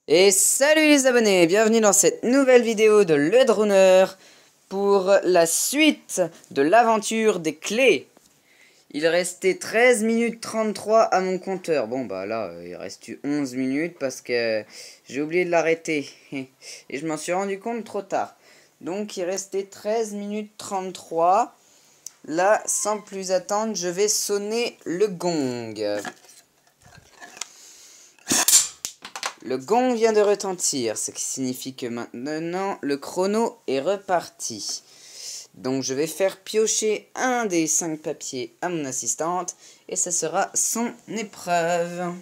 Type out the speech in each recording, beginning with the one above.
Et salut les abonnés, bienvenue dans cette nouvelle vidéo de LeDrooner pour la suite de l'aventure des clés. Il restait 13 minutes 33 à mon compteur. Bon bah là, il reste 11 minutes parce que j'ai oublié de l'arrêter. Et je m'en suis rendu compte trop tard. Donc il restait 13 minutes 33. Là, sans plus attendre, je vais sonner le gong. Le gong vient de retentir, ce qui signifie que maintenant le chrono est reparti. Donc je vais faire piocher un des 5 papiers à mon assistante et ça sera son épreuve.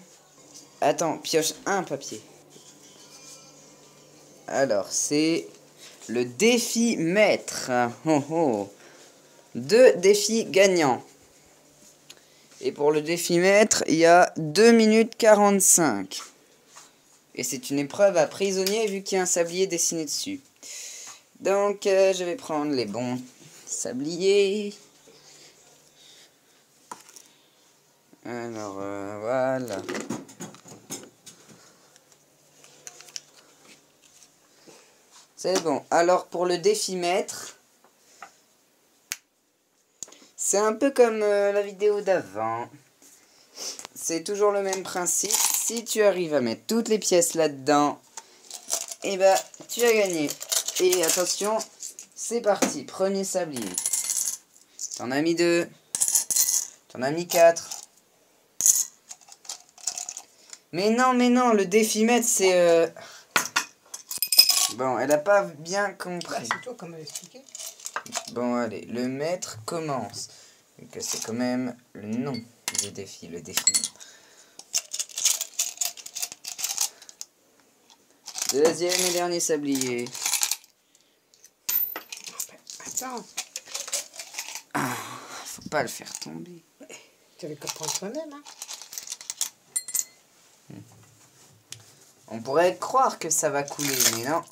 Attends, pioche un papier. Alors c'est le défi maître. Oh oh. 2 défis gagnants. Et pour le défi maître, il y a 2 minutes 45. Et c'est une épreuve à prisonnier vu qu'il y a un sablier dessiné dessus. Donc je vais prendre les bons sabliers. Alors voilà. C'est bon. Alors pour le défi maître, c'est un peu comme la vidéo d'avant. C'est toujours le même principe. Si tu arrives à mettre toutes les pièces là-dedans, et bah tu as gagné. Et attention, c'est parti. Premier sablier. T'en as mis 2. T'en as mis 4. Mais non, le défi maître, c'est... Bon, elle a pas bien compris. Bah, c'est toi qui m'as expliqué. Bon, allez, le maître commence. Vu que c'est quand même le nom du défi, le défi. Deuxième et dernier sablier. Attends, Ah, faut pas le faire tomber. tu avais qu'à prendre toi-même, hein. On pourrait croire que ça va couler, mais non.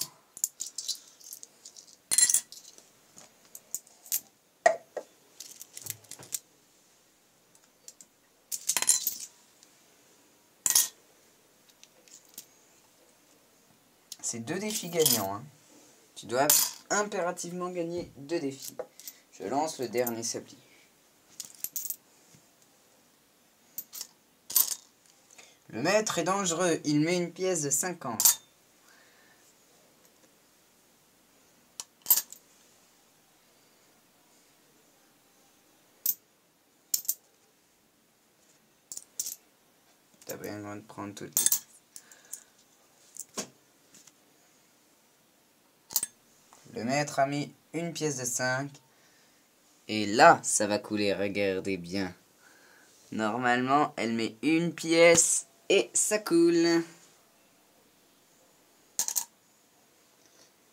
C'est 2 défis gagnants, hein. Tu dois impérativement gagner 2 défis. Je lance le dernier sablier. Le maître est dangereux, il met une pièce de 50. T'as bien le droit de prendre toutes les... Le maître a mis une pièce de 5. Et là, ça va couler, regardez bien. Normalement, elle met une pièce et ça coule.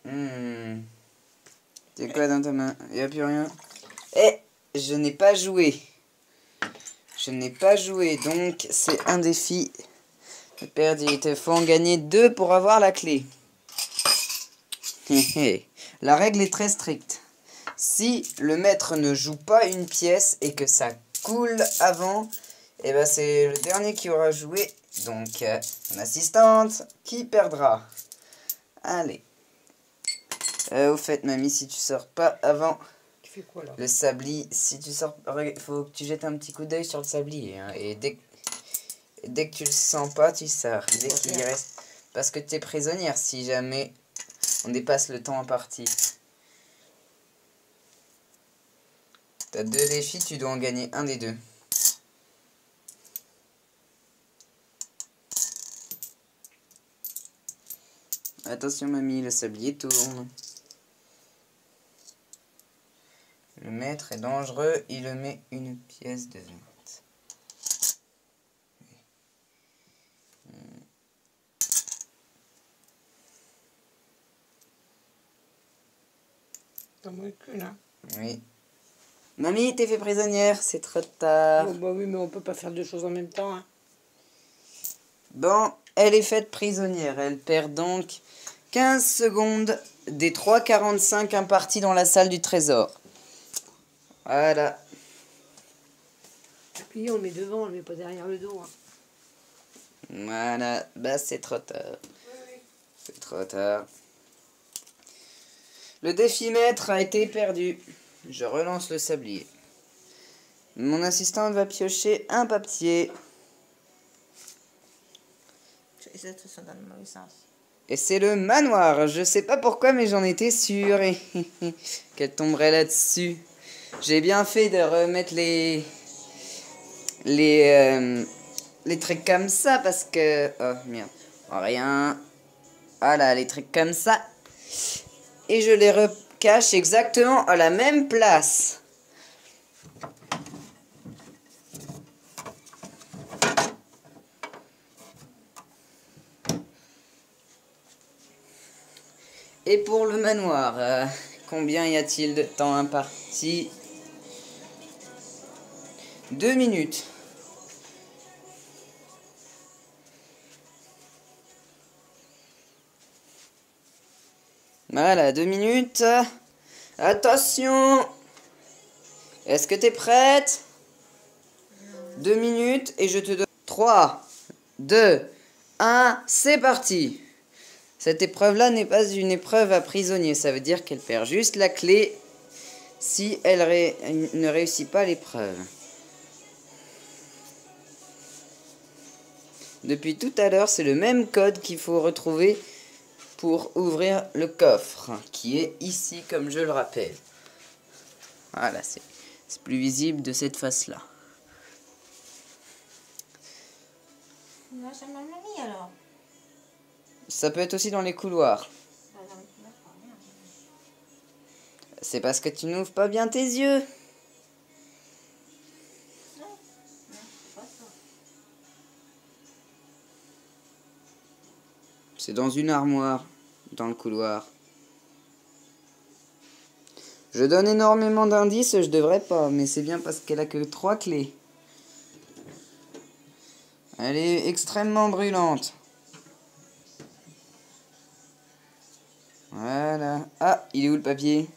C'est quoi dans ta main? Il n'y a plus rien. Eh, je n'ai pas joué. Je n'ai pas joué, donc c'est un défi perdu. Il te faut en gagner 2 pour avoir la clé. La règle est très stricte. Si le maître ne joue pas une pièce et que ça coule avant, et ben c'est le dernier qui aura joué. Donc, mon assistante qui perdra. Allez. Au fait, mamie, si tu sors pas avant... Tu fais quoi, là? Le sablier, si tu sors... faut que tu jettes un petit coup d'œil sur le sablier. Hein, et dès que tu le sens pas, tu sors. Dès qu'il y reste... Parce que tu es prisonnière si jamais on dépasse le temps imparti. T'as 2 défis, tu dois en gagner un des 2. Attention mamie, le sablier tourne. Le maître est dangereux, il met une pièce de 20. T'en manques qu'une, hein. Oui. Mamie, t'es fait prisonnière, c'est trop tard. Bon, bah oui, mais on peut pas faire 2 choses en même temps, hein. Bon, elle est faite prisonnière. Elle perd donc 15 secondes des 3,45 impartis dans la salle du trésor. Voilà. Et puis on le met devant, on le met pas derrière le dos, hein. Voilà, bah c'est trop tard. Oui, oui. C'est trop tard. Le défimètre a été perdu. Je relance le sablier. Mon assistante va piocher un papier. Les autres sont dans le mauvais sens. Et c'est le manoir. Je sais pas pourquoi, mais j'en étais sûre qu'elle tomberait là-dessus. J'ai bien fait de remettre les trucs comme ça parce que... Oh merde. Oh, rien. Voilà, les trucs comme ça. Et je les recache exactement à la même place. Et pour le manoir, combien y a-t-il de temps imparti? 2 minutes. Voilà, 2 minutes. Attention! Est-ce que t'es prête? 2 minutes et je te donne 3, 2, 1, c'est parti! Cette épreuve-là n'est pas une épreuve à prisonnier, ça veut dire qu'elle perd juste la clé si elle ne réussit pas l'épreuve. Depuis tout à l'heure, c'est le même code qu'il faut retrouver pour ouvrir le coffre, qui est ici, comme je le rappelle. Voilà, c'est plus visible de cette face-là. On a jamais mis alors. Ça peut être aussi dans les couloirs. Bah, dans le couloir, rien. C'est parce que tu n'ouvres pas bien tes yeux. Non, c'est pas ça. C'est dans une armoire, dans le couloir. Je donne énormément d'indices, je devrais pas, mais c'est bien parce qu'elle a que 3 clés. Elle est extrêmement brûlante. Voilà. Ah, il est où le papier?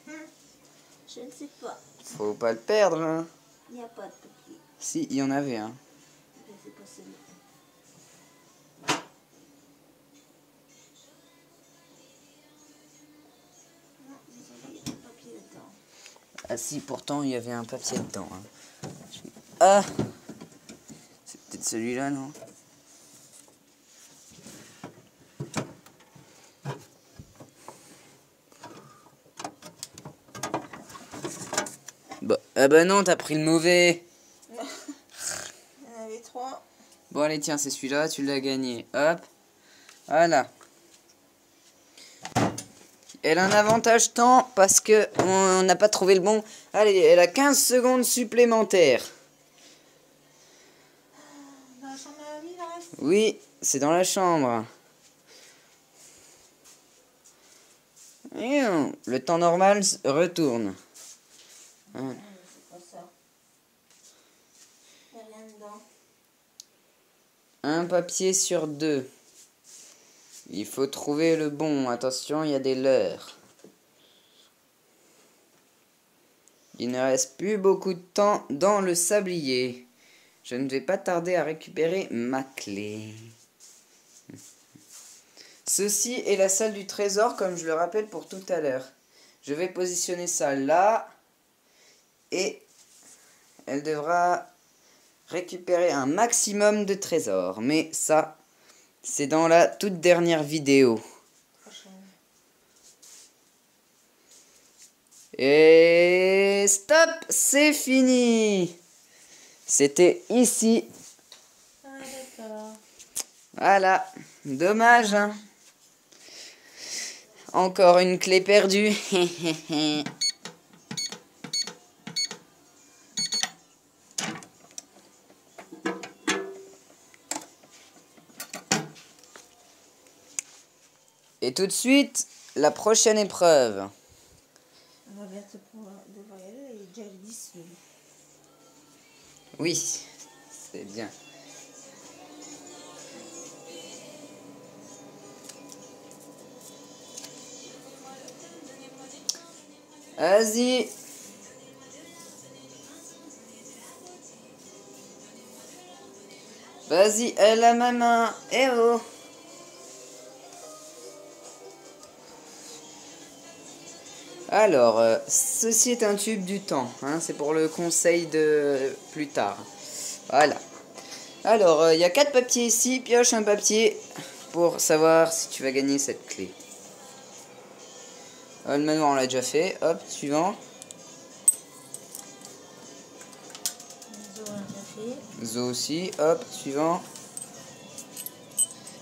Je ne sais pas. Faut pas le perdre, hein. Il n'y a pas de papier. Si, il y en avait un. Je ne sais pas celui-là. Non, désolé, il y a pas de papier dedans. Ah si, pourtant il y avait un papier dedans. Hein. Ah, c'est peut-être celui-là, non? Bon, ah bah non, t'as pris le mauvais. Il y en avait 3. Bon allez, tiens, c'est celui-là, tu l'as gagné. Hop, voilà. Elle a un avantage temps parce que on n'a pas trouvé le bon. Allez, elle a 15 secondes supplémentaires. Dans la chambre à vie, il reste. Oui, c'est dans la chambre. Et le temps normal retourne. Hein. C'est pas ça. Il n'y a rien dedans. Un papier sur 2. Il faut trouver le bon. Attention, il y a des leurres. Il ne reste plus beaucoup de temps dans le sablier. Je ne vais pas tarder à récupérer ma clé. Ceci est la salle du trésor, comme je le rappelle pour tout à l'heure. Je vais positionner ça là. Et elle devra récupérer un maximum de trésors. Mais ça, c'est dans la toute dernière vidéo. Prochaine. Et stop, c'est fini. C'était ici. Ah, d'accord. Voilà, dommage, hein. Encore une clé perdue. Et tout de suite, la prochaine épreuve. On va bientôt devoir y aller. Il est déjà 10 minutes. Oui, c'est bien. Vas-y. Vas-y, elle a ma main. Eh oh. Alors, ceci est un tube du temps. Hein, c'est pour le conseil de plus tard. Voilà. Alors, il y a 4 papiers ici. Pioche un papier pour savoir si tu vas gagner cette clé. Le manoir, on l'a déjà fait. Hop, suivant. Zo, on a fait. Zo aussi. Hop, suivant.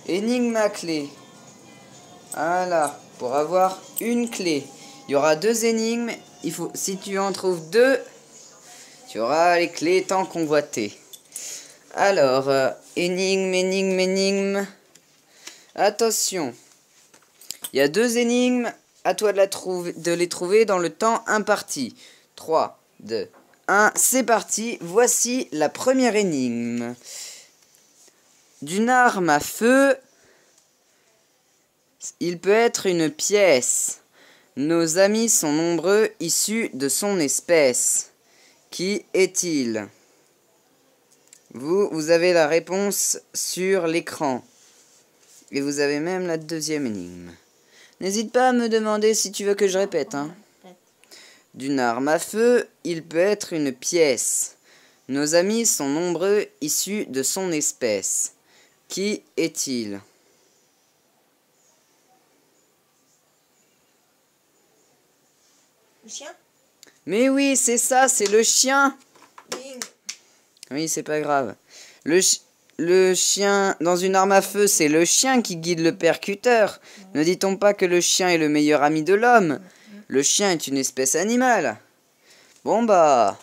Énigme à clé. Voilà. Pour avoir une clé. Il y aura 2 énigmes. Il faut, si tu en trouves 2, tu auras les clés tant convoitées. Alors, énigme. Attention. Il y a 2 énigmes. À toi de les trouver dans le temps imparti. 3, 2, 1. C'est parti. Voici la première énigme. D'une arme à feu, il peut être une pièce. Nos amis sont nombreux, issus de son espèce. Qui est-il? Vous avez la réponse sur l'écran. Et vous avez même la deuxième énigme. N'hésite pas à me demander si tu veux que je répète. Hein. D'une arme à feu, il peut être une pièce. Nos amis sont nombreux, issus de son espèce. Qui est-il? Le chien? Mais oui, c'est ça, c'est le chien. Bing. Oui, c'est pas grave. Le chien, dans une arme à feu, c'est le chien qui guide le percuteur. Ne dit-on pas que le chien est le meilleur ami de l'homme? Le chien est une espèce animale. Bon bah,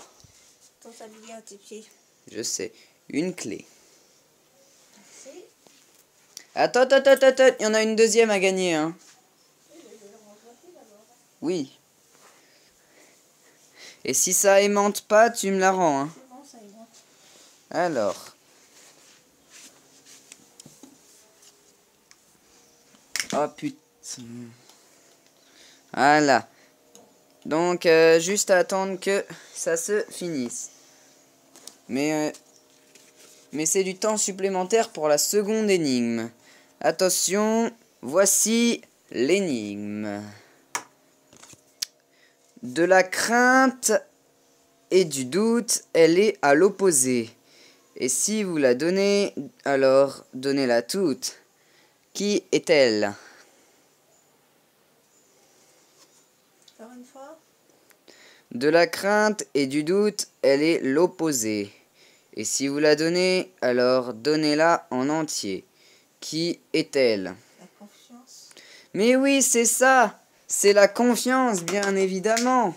Ton sablier à tes pieds. je sais. Une clé. Merci. Attends, il y en a une deuxième à gagner, hein. Oui. Et si ça aimante pas, tu me la rends, hein. C'est bon, ça y va. Alors. Oh putain. Voilà. Donc, juste à attendre que ça se finisse. Mais c'est du temps supplémentaire pour la seconde énigme. Attention, voici l'énigme. De la crainte et du doute, elle est à l'opposé. Et si vous la donnez, alors donnez-la toute. Qui est-elle? Encore une fois. De la crainte et du doute, elle est l'opposé. Et si vous la donnez, alors donnez-la en entier. Qui est-elle? La confiance. Mais oui, c'est ça. C'est la confiance, bien évidemment.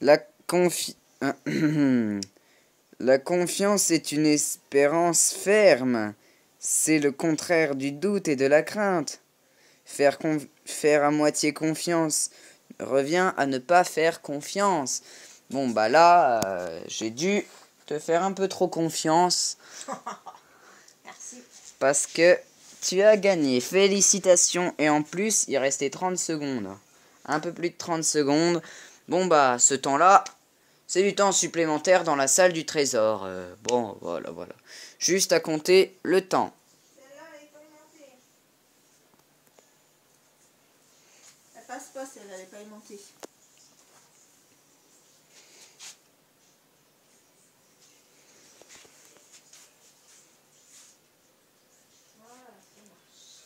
La confiance est une espérance ferme. C'est le contraire du doute et de la crainte. Faire à moitié confiance revient à ne pas faire confiance. Bon, bah là, j'ai dû te faire un peu trop confiance. Merci. Parce que tu as gagné. Félicitations. Et en plus, il restait 30 secondes. Un peu plus de 30 secondes. Bon, bah, ce temps-là, c'est du temps supplémentaire dans la salle du trésor. Bon, voilà. Juste à compter le temps. Celle-là, elle est pas aimantée. Elle passe pas, celle-là, elle est pas aimantée. Voilà, ça marche.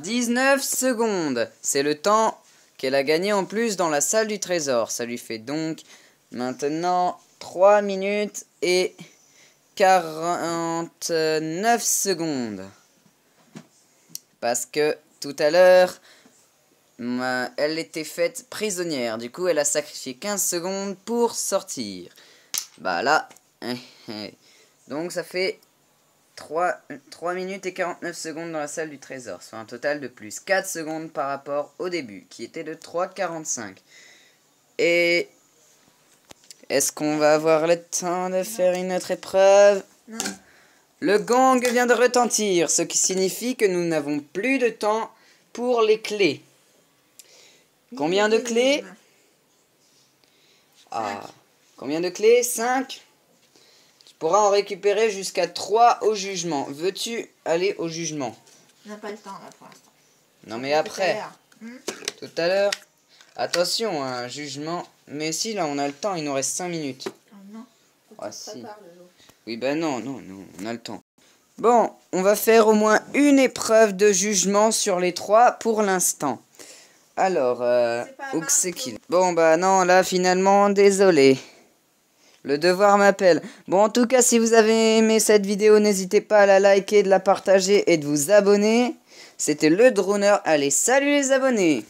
19 secondes. C'est le temps qu'elle a gagné en plus dans la salle du trésor. Ça lui fait donc maintenant 3 minutes et 49 secondes. Parce que tout à l'heure, elle était faite prisonnière. Du coup, elle a sacrifié 15 secondes pour sortir. Bah là, donc ça fait 3 minutes et 49 secondes dans la salle du trésor, soit un total de plus 4 secondes par rapport au début, qui était de 3,45. Et est-ce qu'on va avoir le temps de faire une autre épreuve? Non. Le gong vient de retentir, ce qui signifie que nous n'avons plus de temps pour les clés. Combien de clés? Ah, combien de clés? 5. Tu pourras en récupérer jusqu'à 3 au jugement. Veux-tu aller au jugement? On n'a pas le temps là pour l'instant. Non mais après, Hmm. tout à l'heure. Attention, un jugement. Mais si, là, on a le temps, il nous reste 5 minutes. Ah non. Faut Ah, que tu te si. prépares, le jour. Oui, ben non, non, non, on a le temps. Bon, on va faire au moins une épreuve de jugement sur les 3 pour l'instant. Alors, C'est pas où Marc, c'est qu'il... Bon, bah non, là, finalement, désolé. Le devoir m'appelle. Bon, en tout cas, si vous avez aimé cette vidéo, n'hésitez pas à la liker, de la partager et de vous abonner. C'était le Droner. Allez, salut les abonnés!